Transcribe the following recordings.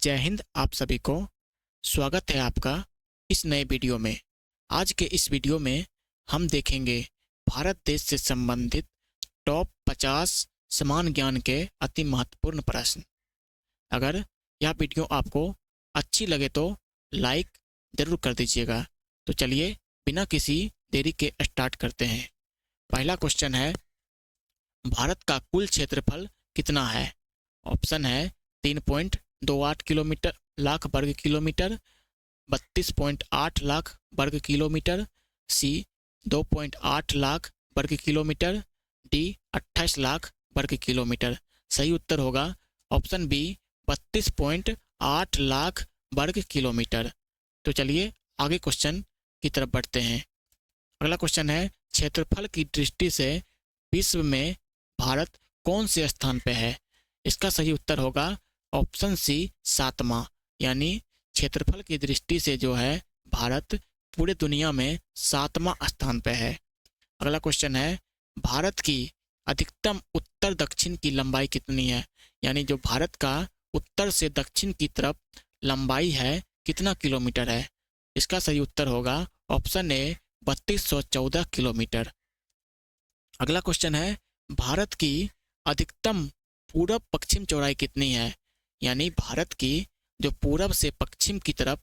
जय हिंद। आप सभी को स्वागत है आपका इस नए वीडियो में। आज के इस वीडियो में हम देखेंगे भारत देश से संबंधित टॉप 50 समान ज्ञान के अति महत्वपूर्ण प्रश्न। अगर यह वीडियो आपको अच्छी लगे तो लाइक ज़रूर कर दीजिएगा। तो चलिए बिना किसी देरी के स्टार्ट करते हैं। पहला क्वेश्चन है, भारत का कुल क्षेत्रफल कितना है? ऑप्शन है 3.28 किलोमीटर लाख वर्ग किलोमीटर, 32.8 लाख वर्ग किलोमीटर, सी 2.8 लाख वर्ग किलोमीटर, डी 28 लाख वर्ग किलोमीटर। सही उत्तर होगा ऑप्शन बी 32.8 लाख वर्ग किलोमीटर। तो चलिए आगे क्वेश्चन की तरफ बढ़ते हैं। अगला क्वेश्चन है, क्षेत्रफल की दृष्टि से विश्व में भारत कौन से स्थान पे है? इसका सही उत्तर होगा ऑप्शन सी 7वां, यानी क्षेत्रफल की दृष्टि से जो है भारत पूरे दुनिया में 7वां स्थान पे है। अगला क्वेश्चन है, भारत की अधिकतम उत्तर दक्षिण की लंबाई कितनी है? यानी जो भारत का उत्तर से दक्षिण की तरफ लंबाई है कितना किलोमीटर है? इसका सही उत्तर होगा ऑप्शन ए 3214 किलोमीटर। अगला क्वेश्चन है, भारत की अधिकतम पूरब पश्चिम चौड़ाई कितनी है? यानी भारत की जो पूरब से पश्चिम की तरफ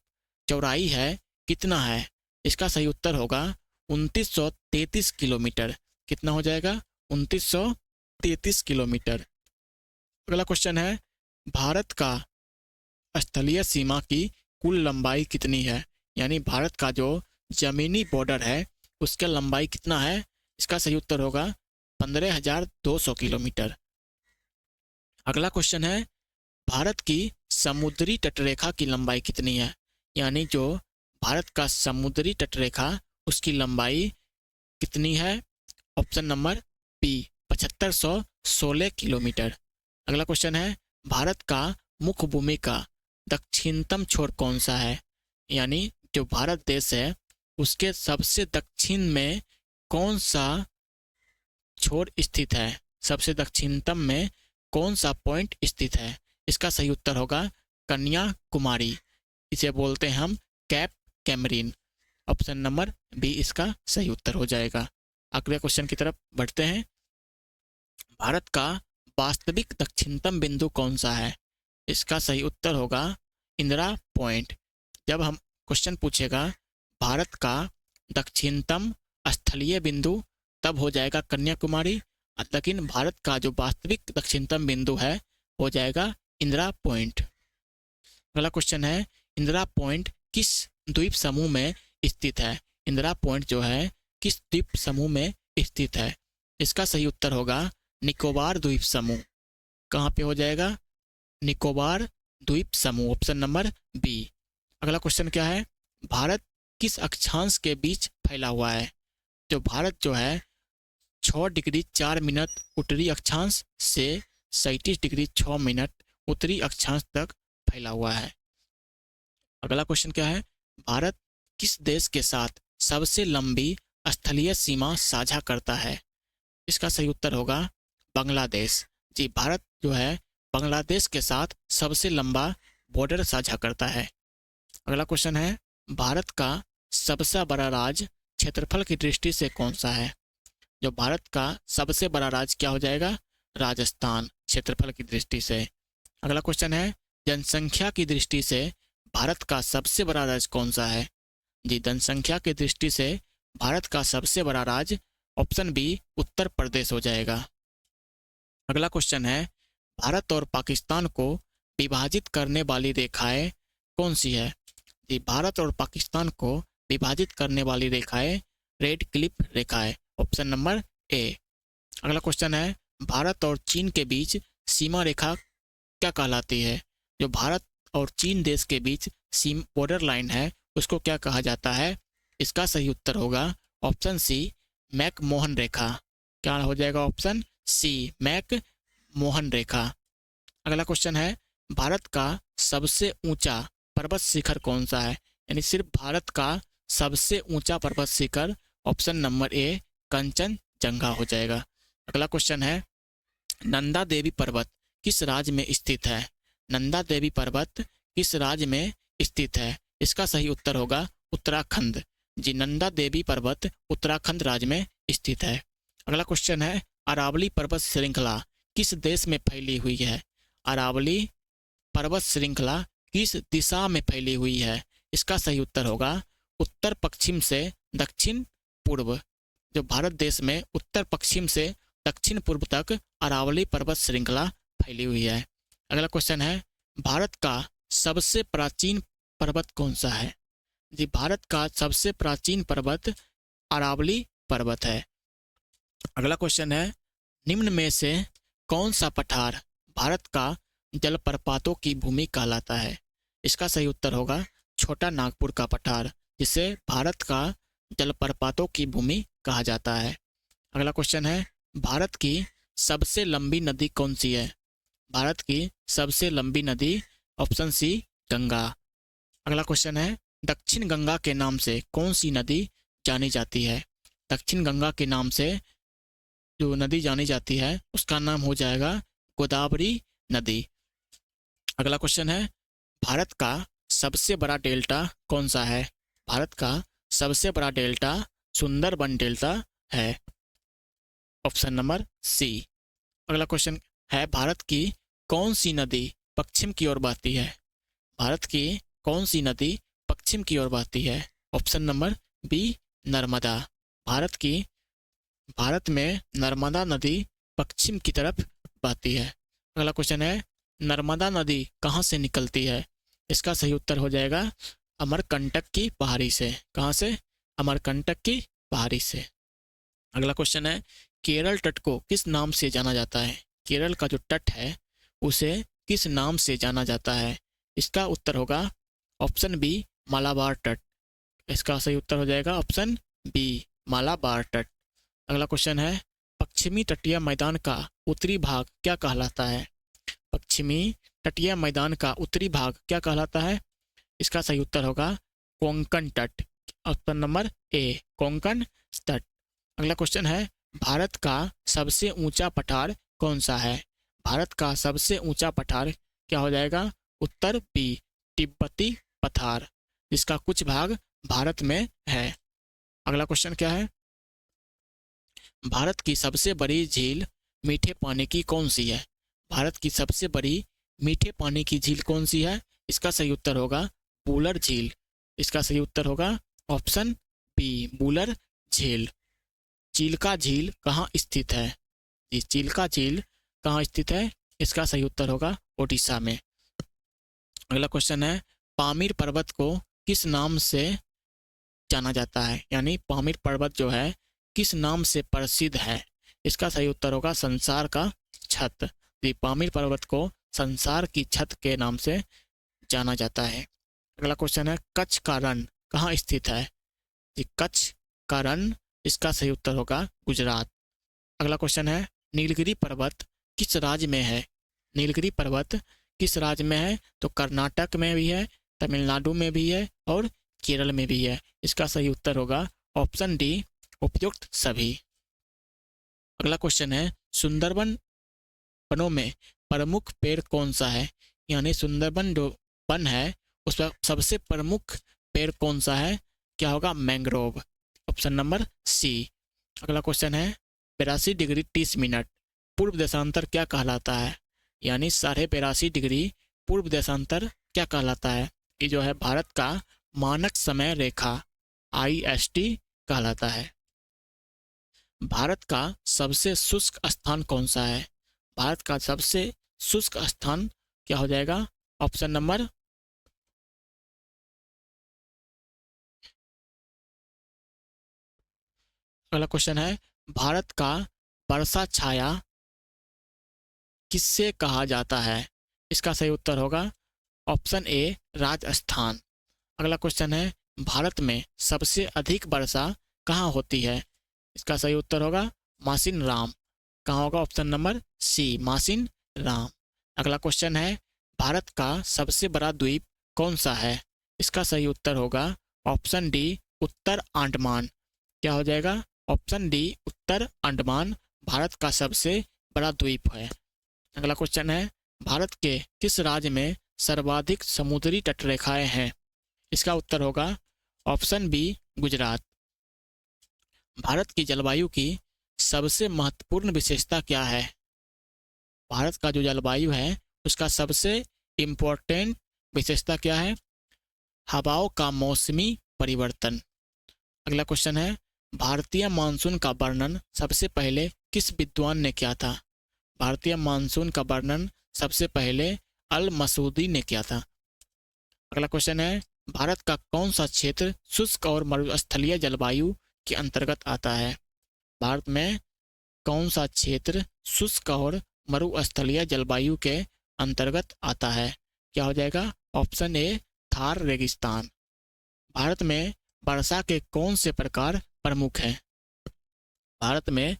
चौड़ाई है कितना है? इसका सही उत्तर होगा 2933 किलोमीटर। कितना हो जाएगा? 2933 किलोमीटर। अगला क्वेश्चन है, भारत का स्थलीय सीमा की कुल लंबाई कितनी है? यानी भारत का जो जमीनी बॉर्डर है उसका लंबाई कितना है? इसका सही उत्तर होगा 15,200 किलोमीटर। अगला क्वेश्चन है, भारत की समुद्री तटरेखा की लंबाई कितनी है? यानी जो भारत का समुद्री तटरेखा उसकी लंबाई कितनी है? Option number B 7516 kilometre. अगला क्वेश्चन है, भारत का मुख्य भूमि का दक्षिणतम छोर कौन सा है? यानी जो भारत देश है उसके सबसे दक्षिण में कौन सा छोर स्थित है? सबसे दक्षिणतम में कौन सा पॉइंट स्थित है? इसका सही उत्तर होगा कन्याकुमारी। इसे बोलते हैं हम कैप कैमरीन। ऑप्शन नंबर बी इसका सही उत्तर हो जाएगा। अगले क्वेश्चन की तरफ बढ़ते हैं। भारत का वास्तविक दक्षिणतम बिंदु कौन सा है? इसका सही उत्तर होगा इंदिरा पॉइंट। जब हम क्वेश्चन पूछेगा भारत का दक्षिणतम स्थलीय बिंदु, तब हो जाएगा कन्याकुमारी, लेकिन भारत का जो वास्तविक दक्षिणतम बिंदु है हो जाएगा इंदिरा पॉइंट। अगला क्वेश्चन है, इंदिरा पॉइंट किस द्वीप समूह में स्थित है? इंदिरा पॉइंट जो है किस द्वीप समूह में स्थित है? इसका सही उत्तर होगा निकोबार द्वीप समूह। कहाँ पे हो जाएगा? निकोबार द्वीप समूह। Option number B. अगला क्वेश्चन क्या है, भारत किस अक्षांश के बीच फैला हुआ है? जो भारत जो है 6 डिग्री 4 मिनट उत्तरी अक्षांश से 37 डिग्री 6 मिनट उत्तरी अक्षांश तक फैला हुआ है। अगला क्वेश्चन क्या है, भारत किस देश के साथ सबसे लंबी स्थलीय सीमा साझा करता है? इसका सही उत्तर होगा बांग्लादेश। जी, भारत जो है बांग्लादेश के साथ सबसे लंबा बॉर्डर साझा करता है। अगला क्वेश्चन है, भारत का सबसे बड़ा राज्य क्षेत्रफल की दृष्टि से कौन सा है? जो भारत का सबसे बड़ा राज्य क्या हो जाएगा? राजस्थान, क्षेत्रफल की दृष्टि से। अगला क्वेश्चन है, जनसंख्या की दृष्टि से भारत का सबसे बड़ा राज्य कौन सा है? जी, जनसंख्या की दृष्टि से भारत का सबसे बड़ा राज्य ऑप्शन बी उत्तर प्रदेश हो जाएगा। अगला क्वेश्चन है, भारत और पाकिस्तान को विभाजित करने वाली रेखाएं कौन सी है? जी, भारत और पाकिस्तान को विभाजित करने वाली रेखाएं रेड क्लिफ रेखा है। Option number A. अगला क्वेश्चन है, भारत और चीन के बीच सीमा रेखा क्या कहलाती है? जो भारत और चीन देश के बीच बॉर्डर लाइन है उसको क्या कहा जाता है? इसका सही उत्तर होगा ऑप्शन सी मैक-मोहन रेखा। क्या हो जाएगा? ऑप्शन सी मैक मोहन रेखा। अगला क्वेश्चन है, भारत का सबसे ऊंचा पर्वत शिखर कौन सा है? यानी सिर्फ भारत का सबसे ऊंचा पर्वत शिखर ऑप्शन नंबर ए कंचनजंगा हो जाएगा। अगला क्वेश्चन है, नंदा देवी पर्वत किस राज्य में स्थित है? नंदा देवी पर्वत किस राज्य में स्थित है? इसका सही उत्तर होगा उत्तराखंड। जी, नंदा देवी पर्वत उत्तराखंड राज्य में स्थित है। अगला क्वेश्चन है, अरावली पर्वत श्रृंखला किस देश में फैली हुई है? अरावली पर्वत श्रृंखला किस दिशा में फैली हुई है? इसका सही उत्तर होगा उत्तर पश्चिम से दक्षिण पूर्व। जो भारत देश में उत्तर पश्चिम से दक्षिण पूर्व तक अरावली पर्वत श्रृंखला फैली हुई है। अगला क्वेश्चन है, भारत का सबसे प्राचीन पर्वत कौन सा है? जी, भारत का सबसे प्राचीन पर्वत अरावली पर्वत है। अगला क्वेश्चन है, निम्न में से कौन सा पठार भारत का जलप्रपातों की भूमि कहलाता है? इसका सही उत्तर होगा छोटा नागपुर का पठार, जिसे भारत का जलप्रपातों की भूमि कहा जाता है। अगला क्वेश्चन है, भारत की सबसे लंबी नदी कौन सी है? भारत की सबसे लंबी नदी ऑप्शन सी गंगा। अगला क्वेश्चन है, दक्षिण गंगा के नाम से कौन सी नदी जानी जाती है? दक्षिण गंगा के नाम से जो नदी जानी जाती है उसका नाम हो जाएगा गोदावरी नदी। अगला क्वेश्चन है, भारत का सबसे बड़ा डेल्टा कौन सा है? भारत का सबसे बड़ा डेल्टा सुंदरबन डेल्टा है, ऑप्शन नंबर सी। अगला क्वेश्चन है, भारत की कौन सी नदी पश्चिम की ओर बहती है? भारत की कौन सी नदी पश्चिम की ओर बहती है? Option number B Narmada. Bharat में नर्मदा नदी पश्चिम की तरफ बहती है। अगला क्वेश्चन है, नर्मदा नदी कहाँ से निकलती है? इसका सही उत्तर हो जाएगा अमरकंटक की पहाड़ी से। कहाँ से? अमरकंटक की पहाड़ी से। अगला क्वेश्चन है, केरल तट को किस नाम से जाना जाता है? केरल का जो तट है उसे किस नाम से जाना जाता है? इसका उत्तर होगा ऑप्शन बी मालाबार तट। इसका सही उत्तर हो जाएगा ऑप्शन बी मालाबार तट। अगला क्वेश्चन है, पश्चिमी तटीय मैदान का उत्तरी भाग क्या कहलाता है? पश्चिमी तटीय मैदान का उत्तरी भाग क्या कहलाता है? इसका सही उत्तर होगा कोंकण तट, ऑप्शन नंबर ए कोंकण तट। अगला क्वेश्चन है, भारत का सबसे ऊंचा पठार कौन सा है? भारत का सबसे ऊंचा पठार क्या हो जाएगा? उत्तर बी तिब्बती पठार, जिसका कुछ भाग भारत में है। अगला क्वेश्चन क्या है, भारत की सबसे बड़ी झील मीठे पानी की कौन सी है? भारत की सबसे बड़ी मीठे पानी की झील कौन सी है? इसका सही उत्तर होगा वुलर झील। इसका सही उत्तर होगा ऑप्शन बी वुलर झील। चिल्का झील कहाँ स्थित है? जी, चिल्का झील कहाँ स्थित है? इसका सही उत्तर होगा ओडिशा में। अगला क्वेश्चन है, पामीर पर्वत को किस नाम से जाना जाता है? यानी पामीर पर्वत जो है किस नाम से प्रसिद्ध है? इसका सही उत्तर होगा संसार का छत। जी, पामीर पर्वत को संसार की छत के नाम से जाना जाता है। अगला क्वेश्चन है, कच्छ का रण कहाँ स्थित है? जी, कच्छ का रण, इसका सही उत्तर होगा गुजरात। अगला क्वेश्चन है, नीलगिरी पर्वत किस राज्य में है? नीलगिरी पर्वत किस राज्य में है? तो कर्नाटक में भी है, तमिलनाडु में भी है और केरल में भी है। इसका सही उत्तर होगा ऑप्शन डी उपयुक्त सभी। अगला क्वेश्चन है, सुंदरबन वनों में प्रमुख पेड़ कौन सा है? यानी सुंदरबन जो वन है उस पर सबसे प्रमुख पेड़ कौन सा है? क्या होगा? Mangrove, option number C. अगला क्वेश्चन है, 82 डिग्री 30 मिनट पूर्व देशांतर क्या कहलाता है? यानी 82.5 डिग्री पूर्व देशांतर क्या कहलाता है? ये जो है भारत का मानक समय रेखा IST कहलाता है। भारत का सबसे शुष्क स्थान कौन सा है? भारत का सबसे शुष्क स्थान क्या हो जाएगा? ऑप्शन नंबर अगला क्वेश्चन है, भारत का वर्षा छाया किससे कहा जाता है? इसका सही उत्तर होगा ऑप्शन ए राजस्थान। अगला क्वेश्चन है, भारत में सबसे अधिक वर्षा कहाँ होती है? इसका सही उत्तर होगा मासिन राम। कहाँ होगा? ऑप्शन नंबर सी मासिन राम। अगला क्वेश्चन है, भारत का सबसे बड़ा द्वीप कौन सा है? इसका सही उत्तर होगा ऑप्शन डी उत्तर अंडमान। क्या हो जाएगा? ऑप्शन डी उत्तर अंडमान भारत का सबसे बड़ा द्वीप है। अगला क्वेश्चन है, भारत के किस राज्य में सर्वाधिक समुद्री तटरेखाएं हैं? इसका उत्तर होगा ऑप्शन बी, गुजरात। भारत की जलवायु की सबसे महत्वपूर्ण विशेषता क्या है? भारत का जो जलवायु है उसका सबसे इम्पोर्टेंट विशेषता क्या है? हवाओं का मौसमी परिवर्तन। अगला क्वेश्चन है, भारतीय मानसून का वर्णन सबसे पहले किस विद्वान ने किया था? भारतीय मानसून का वर्णन सबसे पहले अल मसूदी ने किया था। अगला क्वेश्चन है, भारत का कौन सा क्षेत्र शुष्क और मरुस्थलीय जलवायु के अंतर्गत आता है? भारत में कौन सा क्षेत्र शुष्क और मरुस्थलीय जलवायु के अंतर्गत आता है? क्या हो जाएगा? ऑप्शन ए, थार रेगिस्तान। भारत में वर्षा के कौन से प्रकार प्रमुख हैं? भारत में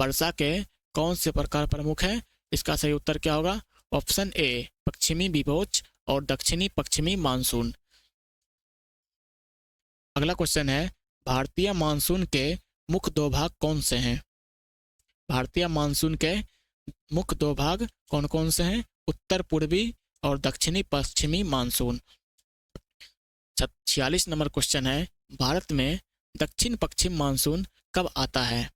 वर्षा के कौन से प्रकार प्रमुख हैं? इसका सही उत्तर क्या होगा? ऑप्शन ए, पश्चिमी विभोज और दक्षिणी पश्चिमी मानसून। अगला क्वेश्चन है, भारतीय मानसून के मुख्य दो भाग कौन से हैं? भारतीय मानसून के मुख्य दो भाग कौन कौन से हैं? उत्तर पूर्वी और दक्षिणी पश्चिमी मानसून। 46 नंबर क्वेश्चन है, भारत में दक्षिण पश्चिम मानसून कब आता है?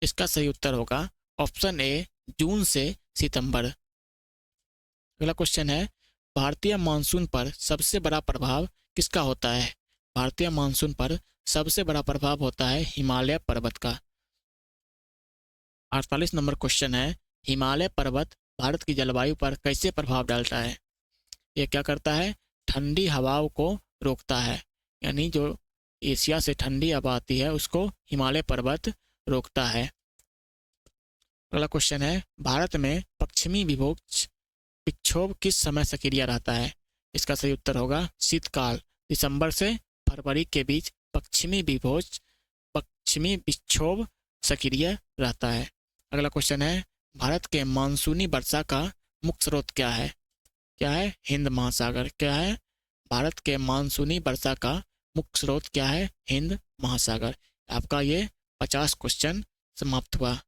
इसका सही उत्तर होगा ऑप्शन ए, जून से सितंबर। अगला क्वेश्चन है, भारतीय मानसून पर सबसे बड़ा प्रभाव किसका होता है? भारतीय मानसून पर सबसे बड़ा प्रभाव होता है हिमालय पर्वत का। 48 नंबर क्वेश्चन है, हिमालय पर्वत भारत की जलवायु पर कैसे प्रभाव डालता है? यह क्या करता है? ठंडी हवाओं को रोकता है, यानी जो एशिया से ठंडी हवा आती है उसको हिमालय पर्वत रोकता है। अगला क्वेश्चन है, भारत में पश्चिमी विक्षोभ किस समय सक्रिय रहता है? इसका सही उत्तर होगा शीतकाल, दिसंबर से फरवरी के बीच पश्चिमी विक्षोभ सक्रिय रहता है। अगला क्वेश्चन है, भारत के मानसूनी वर्षा का मुख्य स्रोत क्या है? क्या है? हिंद महासागर। क्या है? भारत के मानसूनी वर्षा का मुख्य स्रोत क्या है? हिंद महासागर। आपका ये 50 क्वेश्चन समाप्त हुआ।